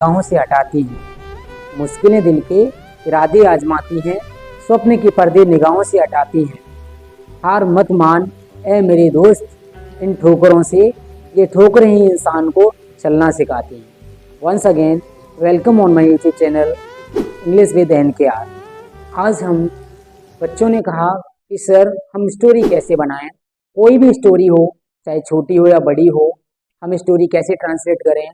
निगाहों से हटाती हैं, मुश्किलें दिल के इरादे आजमाती हैं, स्वप्न के पर्दे निगाहों से हटाती हैं। हार मत मान ए मेरे दोस्त, इन ठोकरों से, ये ठोकरें ही इंसान को चलना सिखाती हैं। Once again welcome on my YouTube channel English with NKR. आज हम बच्चों ने कहा कि सर हम स्टोरी कैसे बनाएं, कोई भी स्टोरी हो चाहे छोटी हो या बड़ी हो, हम स्टोरी कैसे ट्रांसलेट करें।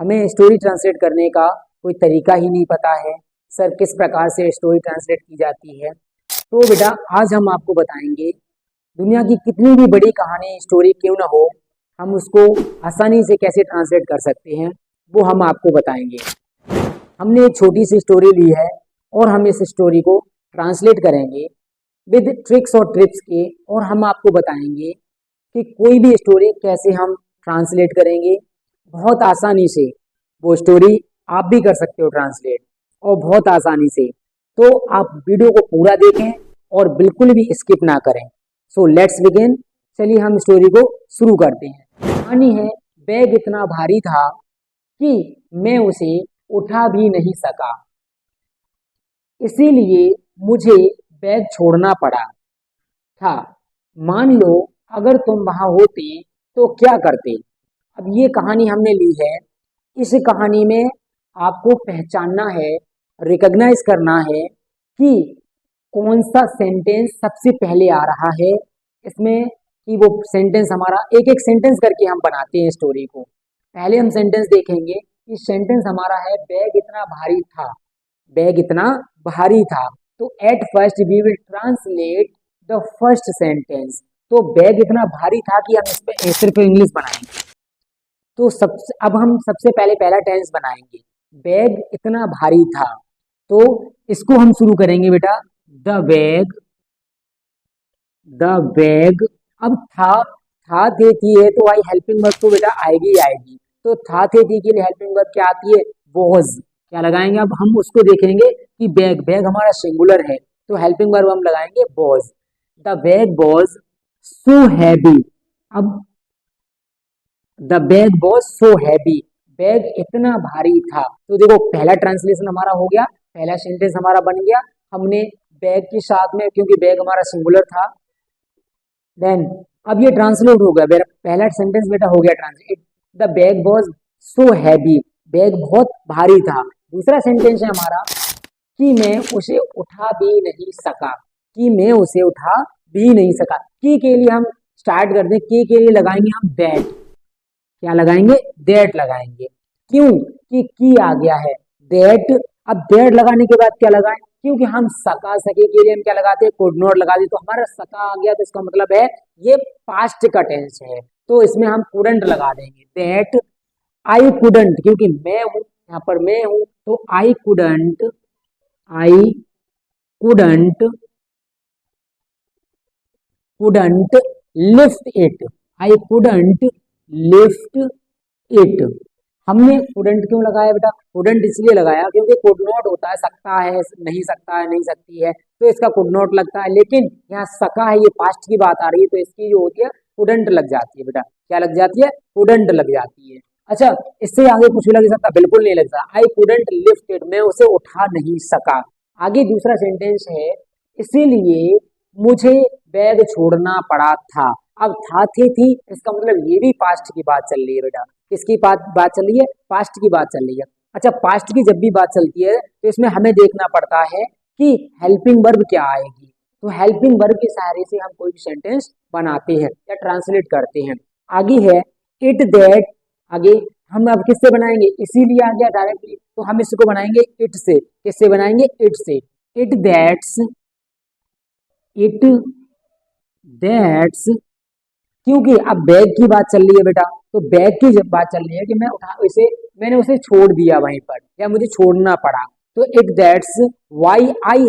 हमें स्टोरी ट्रांसलेट करने का कोई तरीका ही नहीं पता है। सर किस प्रकार से स्टोरी ट्रांसलेट की जाती है। तो बेटा आज हम आपको बताएंगे दुनिया की कितनी भी बड़ी कहानी स्टोरी क्यों ना हो, हम उसको आसानी से कैसे ट्रांसलेट कर सकते हैं, वो हम आपको बताएंगे। हमने एक छोटी सी स्टोरी ली है और हम इस स्टोरी को ट्रांसलेट करेंगे विद ट्रिक्स और ट्रिप्स के, और हम आपको बताएंगे कि कोई भी स्टोरी कैसे हम ट्रांसलेट करेंगे बहुत आसानी से। वो स्टोरी आप भी कर सकते हो ट्रांसलेट और बहुत आसानी से। तो आप वीडियो को पूरा देखें और बिल्कुल भी स्किप ना करें। So let's begin. चलिए हम स्टोरी को शुरू करते हैं। कहानी है, बैग इतना भारी था कि मैं उसे उठा भी नहीं सका, इसीलिए मुझे बैग छोड़ना पड़ा था। मान लो अगर तुम वहां होते तो क्या करते। अब ये कहानी हमने ली है, इस कहानी में आपको पहचानना है, रिकॉग्नाइज करना है कि कौन सा सेंटेंस सबसे पहले आ रहा है इसमें, कि वो सेंटेंस हमारा एक एक सेंटेंस करके हम बनाते हैं स्टोरी को। पहले हम सेंटेंस देखेंगे कि सेंटेंस हमारा है बैग इतना भारी था। बैग इतना भारी था, तो at first we will translate the first sentence. तो बैग इतना भारी था कि हम इस पे सिर्फ इंग्लिश बनाएंगे। तो अब हम सबसे पहले पहला टेंस बनाएंगे, बैग इतना भारी था। तो इसको हम शुरू करेंगे बेटा, द बैग। अब था थे थी है तो आई हेल्पिंग वर्ब तो बेटा आएगी ही आएगी। तो था थे थी के लिए हेल्पिंग वर्ब क्या आती है, वॉज। क्या लगाएंगे, अब हम उसको देखेंगे कि बैग हमारा सिंगुलर है तो हेल्पिंग वर्ब हम लगाएंगे was. The bag was so heavy. अब the bag was so heavy, bag इतना भारी था। तो देखो पहला ट्रांसलेशन हमारा हो गया, पहला सेंटेंस हमारा बन गया। हमने बैग के साथ में, क्योंकि बैग हमारा सिंगुलर था, देन अब ये ट्रांसलेट हो गया। पहला सेंटेंस बेटा हो गया translate, the bag was so heavy, bag बहुत भारी था। दूसरा सेंटेंस है हमारा कि मैं उसे उठा भी नहीं सका, कि मैं उसे उठा भी नहीं सका। की के लिए हम स्टार्ट कर दें, के लिए लगाएंगे हम दैट। क्या लगाएंगे, दैट लगाएंगे। क्यों, कि की आ गया है दैट। अब दैट लगाने के बाद क्या लगाएं, क्योंकि हम सका सके के लिए हम क्या लगाते हैं, कुड नॉट लगा दी। तो हमारा सका आ गया तो इसका मतलब है ये पास्ट का टेंस है, तो इसमें हम कुडंट लगा देंगे। दैट आई कुडंट, क्योंकि मैं हूं यहाँ पर, मैं हूं तो I couldn't couldn't lift it, I couldn't lift it. हमने कुडंट क्यों लगाया बेटा, कुडंट इसलिए लगाया क्योंकि कुड नॉट होता है सकता है, नहीं सकता है, नहीं सकती है, तो इसका कुड नॉट लगता है। लेकिन यहाँ सका है, ये पास्ट की बात आ रही है, तो इसकी जो होती है कुडंट लग जाती है बेटा। क्या लग जाती है, कुडंट लग जाती है। अच्छा, इससे आगे कुछ भी लग सकता, बिल्कुल नहीं लगता। आई कुडंट लिफ्ट इट, मैं उसे उठा नहीं सका। आगे दूसरा सेंटेंस है, इसीलिए मुझे बैग छोड़ना पड़ा था। अब था थी इसका मतलब ये भी पास्ट की बात चल रही है बेटा। किसकी बात चल रही है, पास्ट की बात चल रही है। अच्छा, पास्ट की जब भी बात चलती है तो इसमें हमें देखना पड़ता है कि हेल्पिंग वर्ब क्या आएगी। तो हेल्पिंग वर्ब के सहारे से हम कोई भी सेंटेंस बनाते हैं या ट्रांसलेट करते हैं। आगे है इट दैट, आगे हम अब किससे बनाएंगे, इसीलिए आ गया डायरेक्टली, तो हम इसको बनाएंगे इट से। किससे बनाएंगे, इट से। इट दैट्स, क्योंकि अब बैग की बात चल रही है बेटा, तो बैग की जब बात चल रही है कि मैंने उसे छोड़ दिया वहीं पर, या मुझे छोड़ना पड़ा। तो it that's why I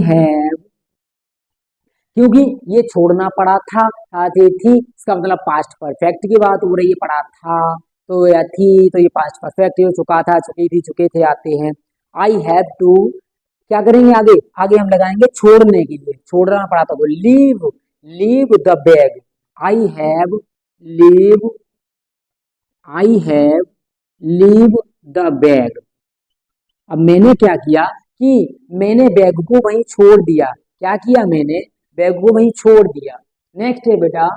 have, क्योंकि ये छोड़ना पड़ा था, थी इसका मतलब पास्ट परफेक्ट की बात हो रही है। पड़ा था तो या थी तो ये पास्ट परफेक्ट हो, चुका था, चुकी थी, चुके थे आते हैं। आई हैव टू, क्या करेंगे आगे, आगे हम लगाएंगे छोड़ने के लिए, छोड़ना पड़ा था, वो leave the bag. I have leave I have leave the bag. अब मैंने क्या किया कि मैंने बैग को वहीं छोड़ दिया। क्या किया मैंने? बैग को वहीं छोड़ दिया। नेक्स्ट है बेटा,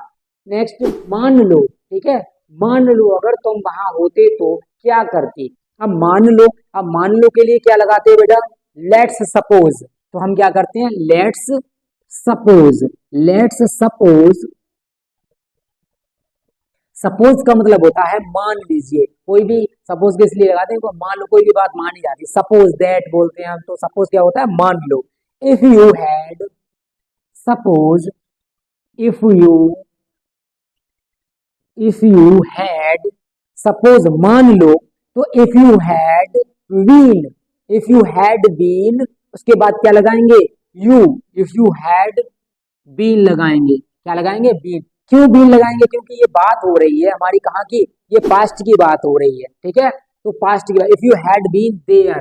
नेक्स्ट मान लो, ठीक है, मान लो अगर तुम वहां होते तो क्या करते। अब मान लो, अब मान लो के लिए क्या लगाते हैं बेटा? Let's suppose. तो हम क्या करते हैं? Let's suppose. Let's suppose, suppose का मतलब होता है मान लीजिए। कोई भी सपोज किस लिए लगाते हैं? मान लो कोई भी बात मानी जाती है, सपोज दैट बोलते हैं हम। तो सपोज क्या होता है? मान लो। If you had, suppose, if you, if you had, suppose मान लो। तो if you had been, if you had been, उसके बाद क्या लगाएंगे? You. If you had been लगाएंगे। क्या लगाएंगे? बीन। क्यों बीन लगाएंगे? क्योंकि ये बात हो रही है हमारी कहाँ की? ये पास्ट की बात हो रही है, ठीक है। तो पास्ट की बात, if you had been there,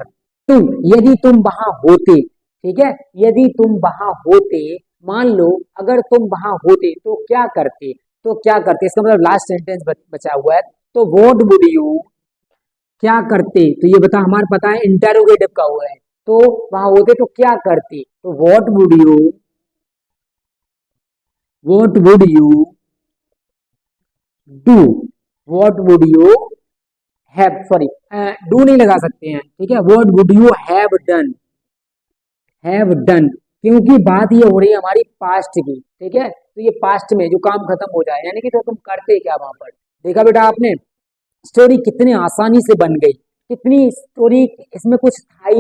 तुम, यदि तुम वहां होते, ठीक है, यदि तुम वहां होते, मान लो अगर तुम वहां होते तो क्या करते? तो क्या करते, इसका मतलब लास्ट सेंटेंस बचा हुआ है। तो व्हाट वुड यू, क्या करते? तो ये बता, हमारे पता है इंटेरोगेटिव का हुआ है। तो वहां होते तो क्या करते? तो what would you, what would you do, what would you have, sorry do नहीं लगा सकते हैं, ठीक है। What would you have done, have done, क्योंकि बात ये हो रही है हमारी पास्ट की, ठीक है। तो ये पास्ट में जो काम खत्म हो जाए, यानी कि तो तुम करते क्या वहां पर। देखा बेटा आपने, स्टोरी कितनी आसानी से बन गई, कितनी स्टोरी, इसमें कुछ था ही